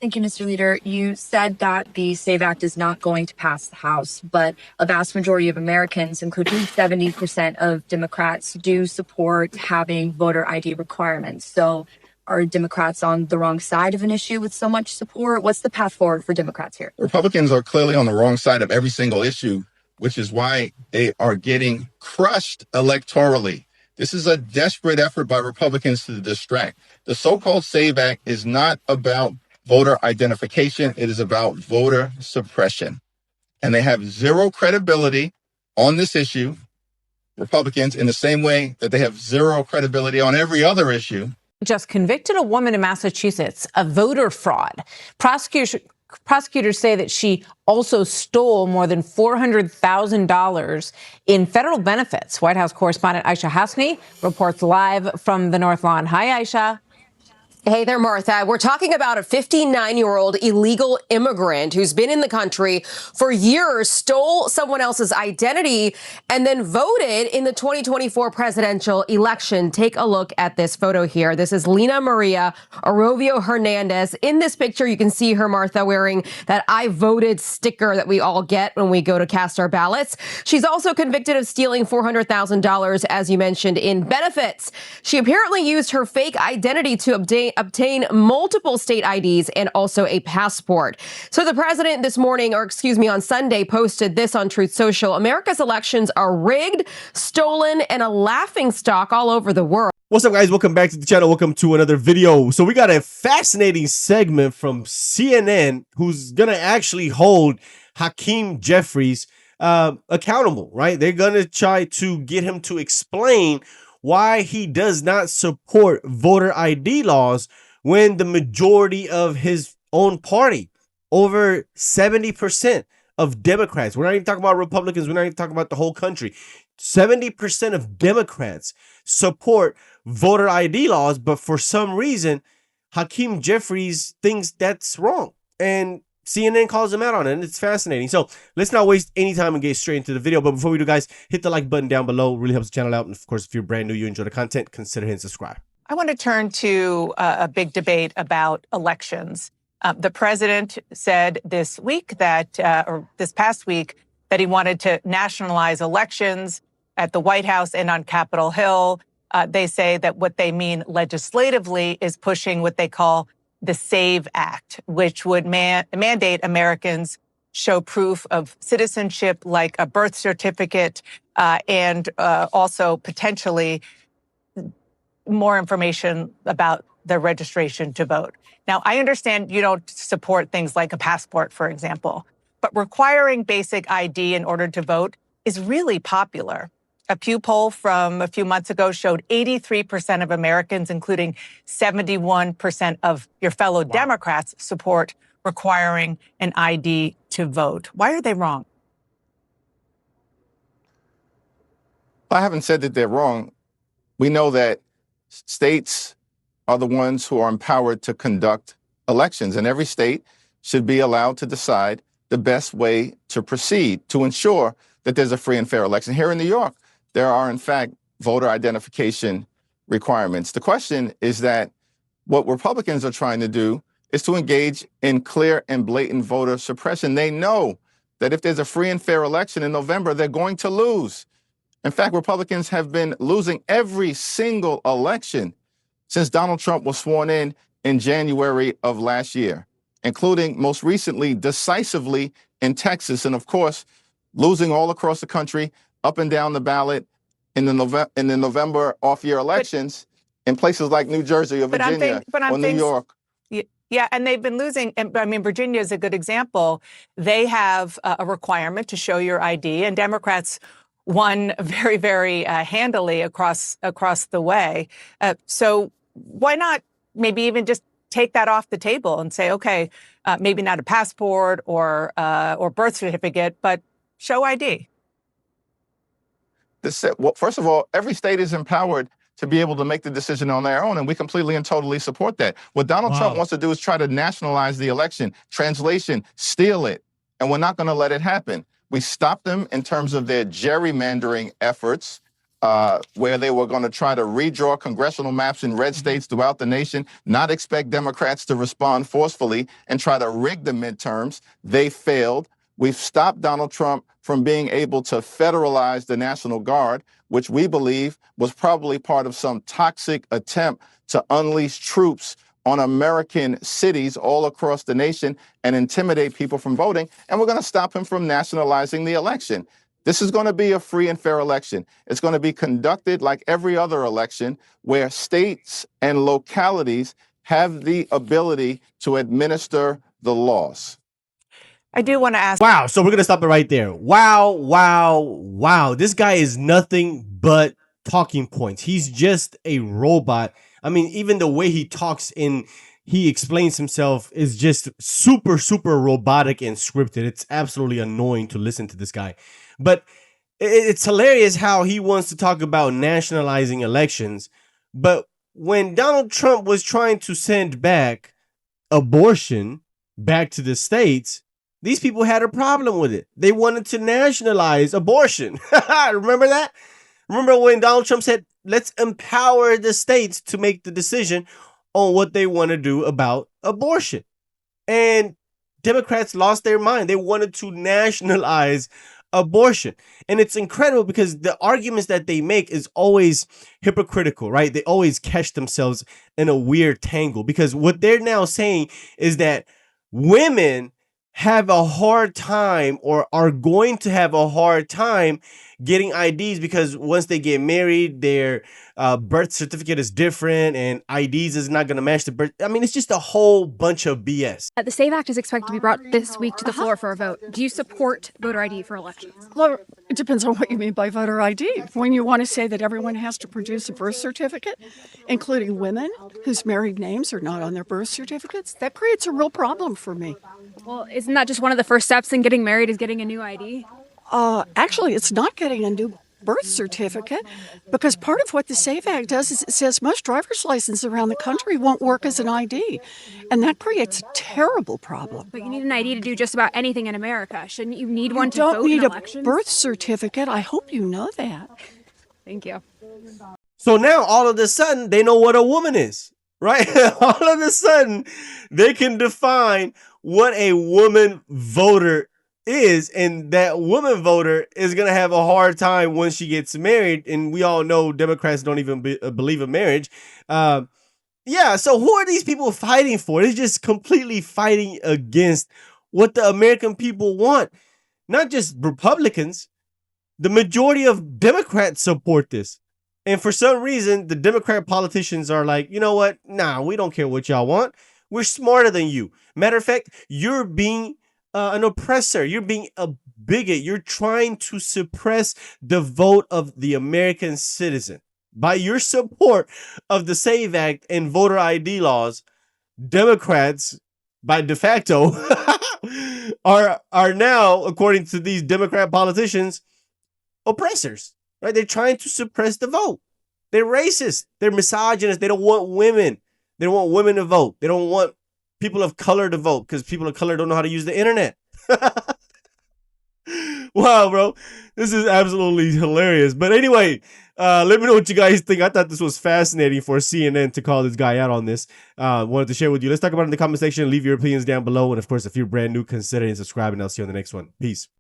Thank you, Mr. Leader. You said that the SAVE Act is not going to pass the House, but a vast majority of Americans, including 70% of Democrats, do support having voter ID requirements. So are Democrats on the wrong side of an issue with so much support? What's the path forward for Democrats here? Republicans are clearly on the wrong side of every single issue, which is why they are getting crushed electorally. This is a desperate effort by Republicans to distract. The so-called SAVE Act is not about voter identification. It is about voter suppression. And they have zero credibility on this issue, Republicans, in the same way that they have zero credibility on every other issue. Just convicted a woman in Massachusetts of voter fraud. Prosecutors say that she also stole more than $400,000 in federal benefits. White House correspondent Aisha Hasni reports live from the North Lawn. Hi, Aisha. Hey there, Martha. We're talking about a 59-year-old illegal immigrant who's been in the country for years, stole someone else's identity, and then voted in the 2024 presidential election. Take a look at this photo here. This is Lina Maria Arovio Hernandez. In this picture, you can see her, Martha, wearing that I voted sticker that we all get when we go to cast our ballots. She's also convicted of stealing $400,000, as you mentioned, in benefits. She apparently used her fake identity to obtain multiple state IDs and also a passport. So the president this morning, on Sunday, posted this on Truth Social. America's elections are rigged, stolen, and a laughingstock all over the world. What's up, guys? Welcome back to the channel. Welcome to another video. So we got a fascinating segment from CNN who's going to actually hold Hakeem Jeffries accountable, right? They're going to try to get him to explain why he does not support voter ID laws when the majority of his own party, over 70% of Democrats, we're not even talking about Republicans, we're not even talking about the whole country, 70% of Democrats support voter ID laws, but for some reason, Hakeem Jeffries thinks that's wrong. And CNN calls him out on it, and it's fascinating. So let's not waste any time and get straight into the video. But before we do, guys, hit the like button down below. It really helps the channel out. And of course, if you're brand new, you enjoy the content, consider hitting subscribe. I want to turn to a big debate about elections. The president said this week that, or this past week, that he wanted to nationalize elections at the White House and on Capitol Hill. They say that what they mean legislatively is pushing what they call the SAVE Act, which would mandate Americans show proof of citizenship like a birth certificate and also potentially more information about their registration to vote. Now, I understand you don't support things like a passport, for example, but requiring basic ID in order to vote is really popular. A Pew poll from a few months ago showed 83% of Americans, including 71% of your fellow Democrats, support requiring an ID to vote. Why are they wrong? I haven't said that they're wrong. We know that states are the ones who are empowered to conduct elections, and every state should be allowed to decide the best way to proceed to ensure that there's a free and fair election. Here in New York, there are, in fact, voter identification requirements. The question is that what Republicans are trying to do is to engage in clear and blatant voter suppression. They know that if there's a free and fair election in November, they're going to lose. In fact, Republicans have been losing every single election since Donald Trump was sworn in January of last year, including most recently decisively in Texas, and of course, losing all across the country, up and down the ballot in the November off-year elections in places like New Jersey or Virginia or New York. Yeah, and they've been losing. I mean, Virginia is a good example. They have a requirement to show your ID, and Democrats won very, very handily across the way. So why not maybe even just take that off the table and say, okay, maybe not a passport or birth certificate, but show ID? Well, first of all, every state is empowered to be able to make the decision on their own, and we completely and totally support that. What Donald Trump wants to do is try to nationalize the election. Translation, steal it, and we're not going to let it happen. We stopped them in terms of their gerrymandering efforts where they were going to try to redraw congressional maps in red states throughout the nation, not expect Democrats to respond forcefully and try to rig the midterms. They failed. We've stopped Donald Trump from being able to federalize the National Guard, which we believe was probably part of some toxic attempt to unleash troops on American cities all across the nation and intimidate people from voting. And we're going to stop him from nationalizing the election. This is going to be a free and fair election. It's going to be conducted like every other election where states and localities have the ability to administer the laws. I do want to ask. Wow. So we're going to stop it right there. Wow, wow, wow. This guy is nothing but talking points. He's just a robot. I mean, even the way he talks and he explains himself is just super, super robotic and scripted. It's absolutely annoying to listen to this guy. But it's hilarious how he wants to talk about nationalizing elections. But when Donald Trump was trying to send back abortion back to the states, these people had a problem with it. They wanted to nationalize abortion. Remember that? Remember when Donald Trump said, let's empower the states to make the decision on what they want to do about abortion. And Democrats lost their mind. They wanted to nationalize abortion. And it's incredible because the arguments that they make is always hypocritical, right? They always catch themselves in a weird tangle because what they're now saying is that women have a hard time or are going to have a hard time getting IDs because once they get married, their birth certificate is different and IDs is not going to match the birth. I mean, it's just a whole bunch of BS. The SAVE Act is expected to be brought this week to the floor for a vote. Do you support voter ID for elections? Well, it depends on what you mean by voter ID. When you want to say that everyone has to produce a birth certificate, including women whose married names are not on their birth certificates, that creates a real problem for me. Well, isn't that just one of the first steps in getting married is getting a new ID? Actually, it's not getting a new birth certificate because part of what the SAVE Act does is it says most driver's licenses around the country won't work as an ID. And that creates a terrible problem. But you need an ID to do just about anything in America. Shouldn't you need one to vote in elections? You don't need a birth certificate. I hope you know that. Thank you. So now all of a sudden they know what a woman is, right? All of a sudden they can define what a woman voter is, and that woman voter is going to have a hard time when she gets married. And we all know Democrats don't even believe in marriage. Yeah, so who are these people fighting for? They're just completely fighting against what the American people want. Not just Republicans. The majority of Democrats support this. And for some reason, the Democrat politicians are like, you know what? Nah, we don't care what y'all want. We're smarter than you. Matter of fact, you're being an oppressor. You're being a bigot. You're trying to suppress the vote of the American citizen. By your support of the SAVE Act and voter ID laws, Democrats, by de facto, are now, according to these Democrat politicians, oppressors. Right? They're trying to suppress the vote. They're racist. They're misogynist. They don't want women. They don't want women to vote. They don't want people of color to vote because people of color don't know how to use the internet. Wow, bro. This is absolutely hilarious. But anyway, let me know what you guys think. I thought this was fascinating for CNN to call this guy out on this. Wanted to share with you. Let's talk about it in the comment section. Leave your opinions down below. And of course, if you're brand new, consider subscribing. I'll see you on the next one. Peace.